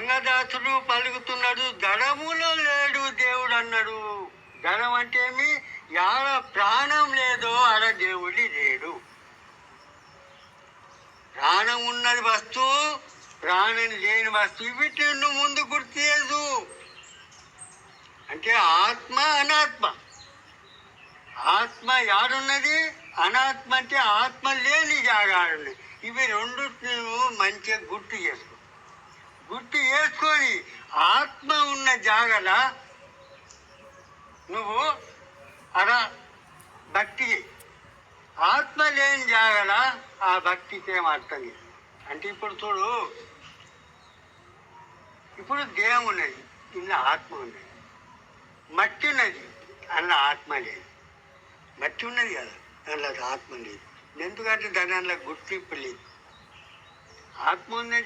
రంగదాసుడు పలుకుతున్నాడు, జడములో లేడు దేవుడు అన్నాడు. జడం అంటే ఏమి? యాడ ప్రాణం లేదో ఆడ దేవుడి లేడు. ప్రాణం ఉన్నది వస్తువు, ప్రాణం లేని వస్తువు, వీటిని నువ్వు ముందు గుర్తు చేయదు. అంటే ఆత్మ అనాత్మ. ఆత్మ యాడున్నది, అనాత్మ అంటే ఆత్మ లేని జాగాడున్నది. ఇవి రెండు నువ్వు మంచిగా గుర్తు చేసుకో. గుర్తు చేసుకొని ఆత్మ ఉన్న జాగల నువ్వు అలా భక్తి చేయి. ఆత్మ లేని జాగల ఆ భక్తికి ఏం అర్థం లేదు. అంటే ఇప్పుడు చూడు, ఇప్పుడు దేహం ఉన్నది, ఇందులో ఆత్మ ఉన్నది. మట్టి ఉన్నది, అందులో ఆత్మ లేదు. మట్టి ఉన్నది కదా, దానిలో ఆత్మ లేదు. ఎందుకంటే దాని అందులో గుర్తింపు లేదు. ఆత్మ ఉన్న